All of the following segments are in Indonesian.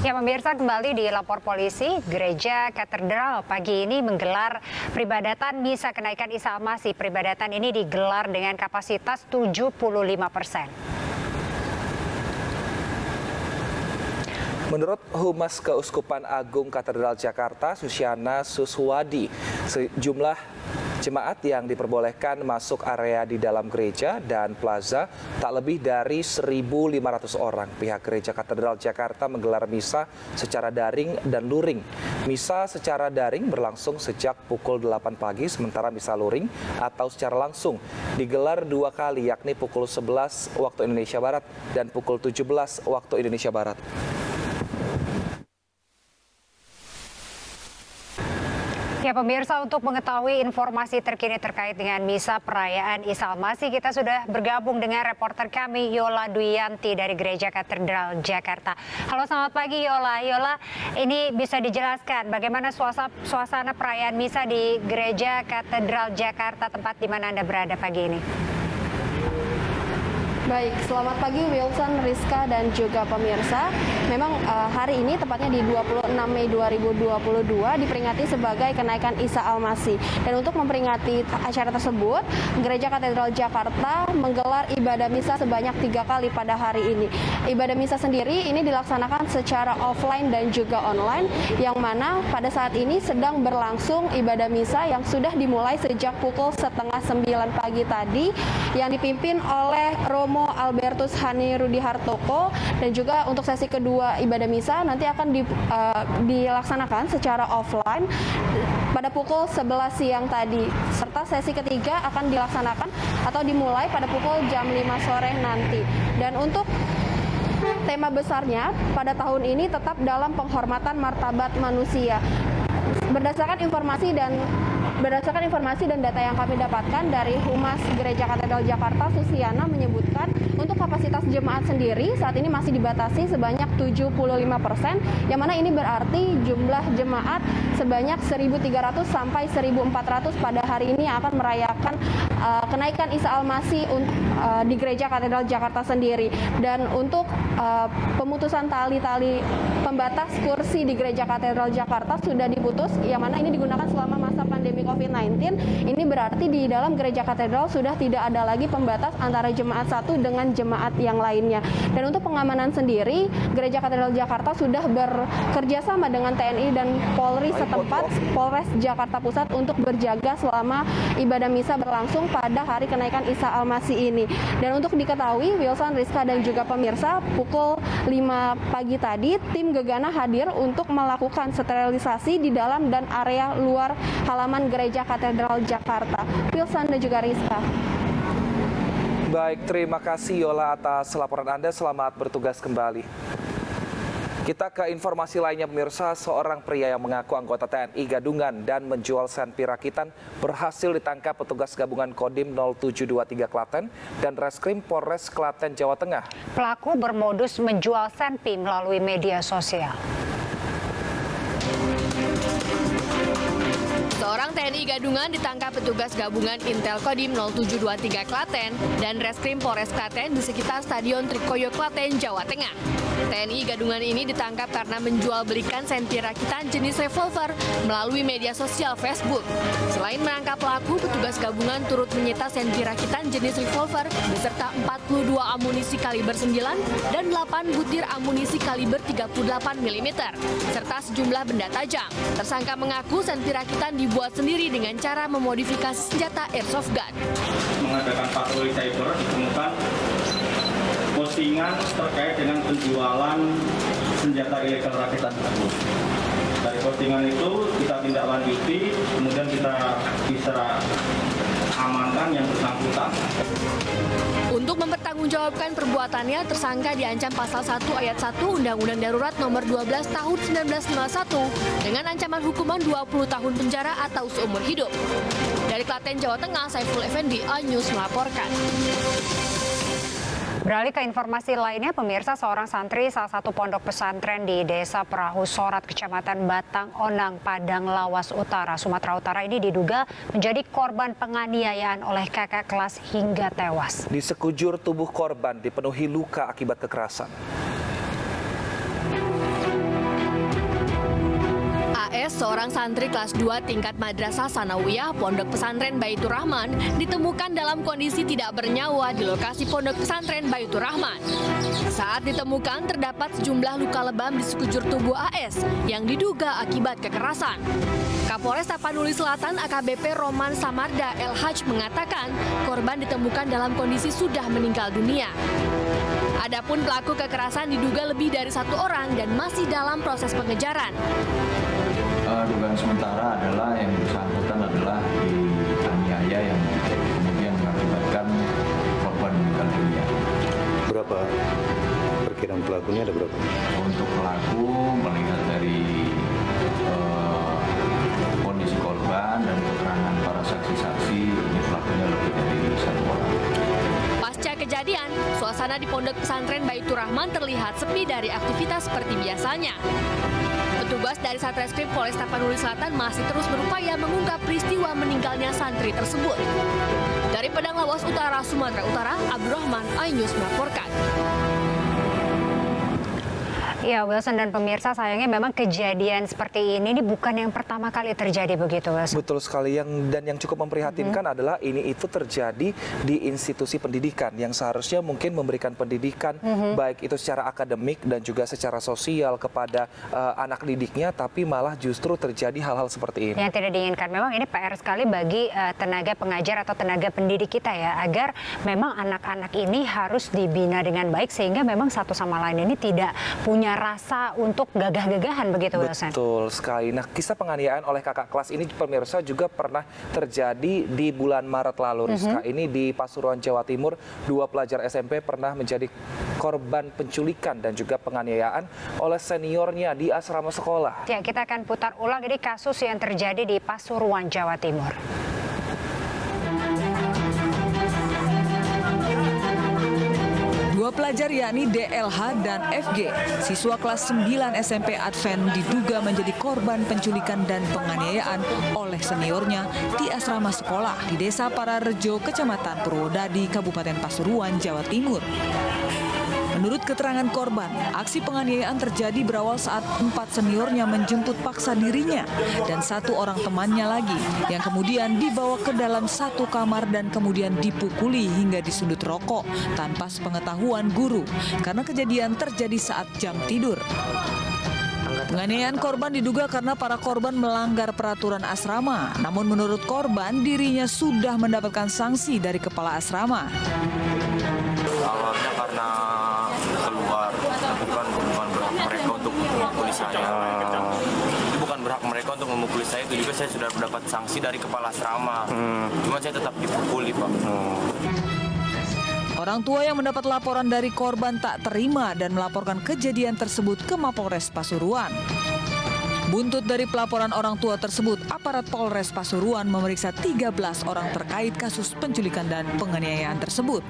Ya, pemirsa, kembali di Lapor Polisi, Gereja Katedral pagi ini menggelar peribadatan misa kenaikan Isa Al-Masih. Peribadatan ini digelar dengan kapasitas 75%. Menurut Humas Keuskupan Agung Katedral Jakarta, Susiana Suswadi, sejumlah jemaat yang diperbolehkan masuk area di dalam gereja dan plaza tak lebih dari 1.500 orang. Pihak Gereja Katedral Jakarta menggelar misa secara daring dan luring. Misa secara daring berlangsung sejak pukul 8 pagi, sementara misa luring atau secara langsung digelar 2 kali, yakni pukul 11 waktu Indonesia Barat dan pukul 17 waktu Indonesia Barat. Ya, pemirsa, untuk mengetahui informasi terkini terkait dengan misa perayaan Isa Al-Masih, kita sudah bergabung dengan reporter kami Yola Duyanti dari Gereja Katedral Jakarta. Halo, selamat pagi Yola. Yola, ini bisa dijelaskan bagaimana suasana perayaan misa di Gereja Katedral Jakarta, tempat di mana Anda berada pagi ini? Baik, selamat pagi Wilson, Rizka, dan juga pemirsa. Memang hari ini tepatnya di 26 Mei 2022 diperingati sebagai kenaikan Isa Al-Masih. Dan untuk memperingati acara tersebut, Gereja Katedral Jakarta menggelar ibadah misa sebanyak 3 kali pada hari ini. Ibadah misa sendiri ini dilaksanakan secara offline dan juga online, yang mana pada saat ini sedang berlangsung ibadah misa yang sudah dimulai sejak pukul 8:30 pagi tadi, yang dipimpin oleh Romo Albertus Hani Rudi Hartoko. Dan juga untuk sesi kedua ibadah misa nanti akan dilaksanakan secara offline pada pukul 11 siang tadi, serta sesi ketiga akan dilaksanakan atau dimulai pada pukul jam 5 sore nanti. Dan untuk tema besarnya pada tahun ini tetap dalam penghormatan martabat manusia. Berdasarkan informasi dan data yang kami dapatkan dari Humas Gereja Katedral Jakarta, Susiana, menyebutkan untuk kapasitas jemaat sendiri saat ini masih dibatasi sebanyak 75%, yang mana ini berarti jumlah jemaat sebanyak 1.300 sampai 1.400 pada hari ini yang akan merayakan kenaikan Isa Al-Masih di Gereja Katedral Jakarta sendiri. Dan untuk pemutusan tali-tali pembatas kursi di Gereja Katedral Jakarta sudah diputus, yang mana ini digunakan selama masa pandemi COVID-19. Ini berarti di dalam Gereja Katedral sudah tidak ada lagi pembatas antara jemaat satu dengan jemaat yang lainnya. Dan untuk pengamanan sendiri, Gereja Katedral Jakarta sudah bekerja sama dengan TNI dan Polri setempat, Polres Jakarta Pusat, untuk berjaga selama ibadah misa berlangsung pada hari kenaikan Isa Al-Masih ini. Dan untuk diketahui, Wilson, Rizka, dan juga pemirsa, pukul 5 pagi tadi tim Gegana hadir untuk melakukan sterilisasi di dalam dan area luar halaman Gereja Katedral Jakarta. Wilson dan juga Rizka. Baik, terima kasih Yola atas laporan Anda. Selamat bertugas kembali. Kita ke informasi lainnya, pemirsa. Seorang pria yang mengaku anggota TNI Gadungan dan menjual senpi rakitan berhasil ditangkap petugas gabungan Kodim 0723 Klaten dan Reskrim Polres Klaten, Jawa Tengah. Pelaku bermodus menjual senpi melalui media sosial. Seorang TNI Gadungan ditangkap petugas gabungan Intel Kodim 0723 Klaten dan Reskrim Polres Klaten di sekitar Stadion Trikoyo Klaten, Jawa Tengah. TNI Gadungan ini ditangkap karena menjual belikan senpi rakitan jenis revolver melalui media sosial Facebook. Selain menangkap pelaku, petugas gabungan turut menyita senpi rakitan jenis revolver beserta 42 amunisi kaliber 9 dan 8 butir amunisi kaliber 38 mm serta sejumlah benda tajam. Tersangka mengaku senpi rakitan dibuat sendiri dengan cara memodifikasi senjata airsoft gun. Mengadakan patroli cyber ditemukan postingan terkait dengan penjualan senjata ilegal rakitan tersebut. Dari postingan itu kita tindak lanjuti, kemudian kita bisa amankan yang bersangkutan. Untuk mempertanggungjawabkan perbuatannya, tersangka diancam pasal 1 ayat 1 Undang-Undang Darurat Nomor 12 Tahun 1951 dengan ancaman hukuman 20 tahun penjara atau seumur hidup. Dari Klaten, Jawa Tengah, Saiful Effendi, A-News melaporkan. Beralih ke informasi lainnya, pemirsa, seorang santri salah satu pondok pesantren di Desa Perahu Sorat, Kecamatan Batang Onang, Padang Lawas Utara, Sumatera Utara ini diduga menjadi korban penganiayaan oleh kakak kelas hingga tewas. Di sekujur tubuh korban dipenuhi luka akibat kekerasan. Kapolres, seorang santri kelas 2 tingkat Madrasah Sanawiyah Pondok Pesantren Baitur Rahman ditemukan dalam kondisi tidak bernyawa di lokasi Pondok Pesantren Baitur Rahman. Saat ditemukan terdapat sejumlah luka lebam di sekujur tubuh AS yang diduga akibat kekerasan. Kapolres Tapanuli Selatan AKBP Roman Samarda LH mengatakan korban ditemukan dalam kondisi sudah meninggal dunia. Adapun pelaku kekerasan diduga lebih dari 1 orang dan masih dalam proses pengejaran. Dugaan sementara adalah yang bersangkutan adalah dianiaya yang kemudian mengakibatkan korban meninggal dunia. Berapa perkiraan pelakunya, ada berapa? Untuk pelaku melihat dari kondisi korban dan keterangan para saksi-saksi, ini pelakunya lebih dari 1 orang. Pasca kejadian, suasana di Pondok Pesantren Baitur Rahman terlihat sepi dari aktivitas seperti biasanya. Petugas dari Satreskrim Polres Tapanuli Selatan masih terus berupaya mengungkap peristiwa meninggalnya santri tersebut. Dari Padang Lawas Utara, Sumatera Utara, Abdurrahman, iNews melaporkan. Ya, Wilson dan pemirsa, sayangnya memang kejadian seperti ini bukan yang pertama kali terjadi, begitu, Wilson? Betul sekali, yang cukup memprihatinkan adalah itu terjadi di institusi pendidikan yang seharusnya mungkin memberikan pendidikan baik itu secara akademik dan juga secara sosial kepada anak didiknya, tapi malah justru terjadi hal-hal seperti ini. Yang tidak diinginkan. Memang ini PR sekali bagi tenaga pengajar atau tenaga pendidik kita ya, agar memang anak-anak ini harus dibina dengan baik sehingga memang satu sama lain ini tidak punya rasa untuk gagah-gagahan, begitu, Wilson? Betul sekali. Nah, kisah penganiayaan oleh kakak kelas ini, pemirsa, juga pernah terjadi di bulan Maret lalu, Rizka. Ini di Pasuruan, Jawa Timur, 2 pelajar SMP pernah menjadi korban penculikan dan juga penganiayaan oleh seniornya di asrama sekolah. Ya, kita akan putar ulang ini kasus yang terjadi di Pasuruan, Jawa Timur. Dua pelajar yakni DLH dan FG, siswa kelas 9 SMP Advent diduga menjadi korban penculikan dan penganiayaan oleh seniornya di asrama sekolah di Desa Pararejo, Kecamatan Purwodadi, Kabupaten Pasuruan, Jawa Timur. Menurut keterangan korban, aksi penganiayaan terjadi berawal saat 4 seniornya menjemput paksa dirinya dan 1 orang temannya lagi yang kemudian dibawa ke dalam 1 kamar dan kemudian dipukuli hingga disundut rokok tanpa sepengetahuan guru karena kejadian terjadi saat jam tidur. Penganiayaan korban diduga karena para korban melanggar peraturan asrama, namun menurut korban dirinya sudah mendapatkan sanksi dari kepala asrama. Awalnya karena keluar, bukan berhak mereka untuk memukuli saya. Itu bukan berhak mereka untuk memukuli saya, itu juga saya sudah mendapat sanksi dari kepala asrama. Cuma saya tetap dipukuli, Pak. Orang tua yang mendapat laporan dari korban tak terima dan melaporkan kejadian tersebut ke Mapolres Pasuruan. Buntut dari pelaporan orang tua tersebut, aparat Polres Pasuruan memeriksa 13 orang terkait kasus penculikan dan penganiayaan tersebut.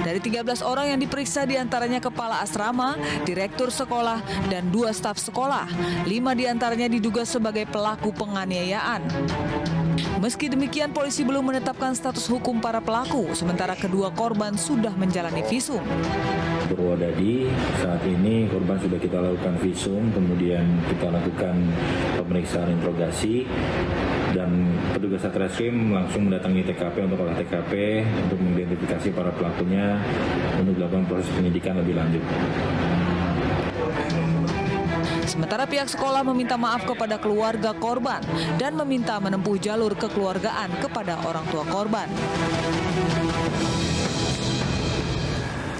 Dari 13 orang yang diperiksa diantaranya kepala asrama, direktur sekolah, dan 2 staf sekolah. 5 diantaranya diduga sebagai pelaku penganiayaan. Meski demikian, polisi belum menetapkan status hukum para pelaku, sementara kedua korban sudah menjalani visum. Purwodadi, saat ini korban sudah kita lakukan visum, kemudian kita lakukan pemeriksaan interogasi, dan petugas Satreskrim langsung mendatangi TKP untuk olah TKP untuk mengidentifikasi para pelakunya untuk dilakukan proses penyidikan lebih lanjut. Sementara pihak sekolah meminta maaf kepada keluarga korban dan meminta menempuh jalur kekeluargaan kepada orang tua korban.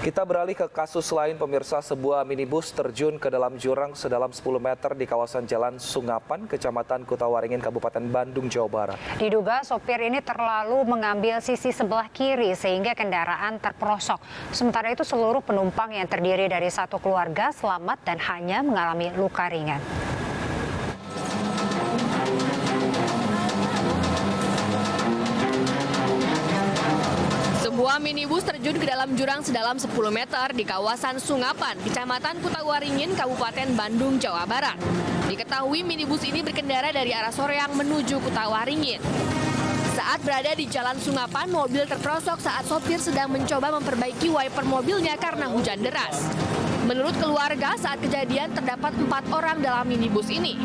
Kita beralih ke kasus lain, pemirsa. Sebuah minibus terjun ke dalam jurang sedalam 10 meter di kawasan Jalan Sungapan, Kecamatan Kutawaringin, Kabupaten Bandung, Jawa Barat. Diduga sopir ini terlalu mengambil sisi sebelah kiri sehingga kendaraan terperosok. Sementara itu seluruh penumpang yang terdiri dari 1 keluarga selamat dan hanya mengalami luka ringan. Sebuah minibus terjun ke dalam jurang sedalam 10 meter di kawasan Sungapan, Kecamatan Kutawaringin, Kabupaten Bandung, Jawa Barat. Diketahui minibus ini berkendara dari arah Soreang menuju Kutawaringin. Saat berada di Jalan Sungapan, mobil terperosok saat sopir sedang mencoba memperbaiki wiper mobilnya karena hujan deras. Menurut keluarga, saat kejadian terdapat 4 orang dalam minibus ini.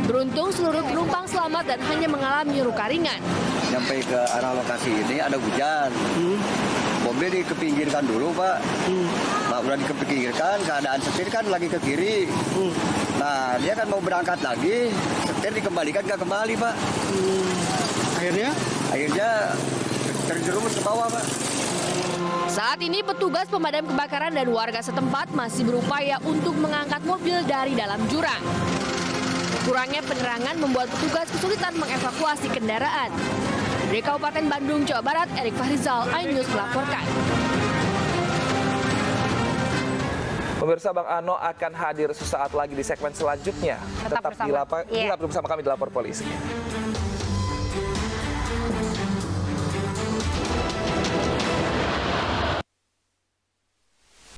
Beruntung seluruh penumpang selamat dan hanya mengalami luka ringan. Sampai ke arah lokasi ini ada hujan. Mobil dikepinggirkan dulu, Pak. Nah, udah dikepinggirkan, keadaan setir kan lagi ke kiri. Nah, dia kan mau berangkat lagi, setir dikembalikan nggak kembali, Pak. Akhirnya terjerumus ke bawah, Pak. Saat ini petugas pemadam kebakaran dan warga setempat masih berupaya untuk mengangkat mobil dari dalam jurang. Kurangnya penerangan membuat petugas kesulitan mengevakuasi kendaraan. Dari Kabupaten Bandung, Jawa Barat, Erik Fahrizal, iNews melaporkan. Pemirsa, Bang Ano akan hadir sesaat lagi di segmen selanjutnya. Tetap bersama. Tetap bersama kami di Lapor Polisi.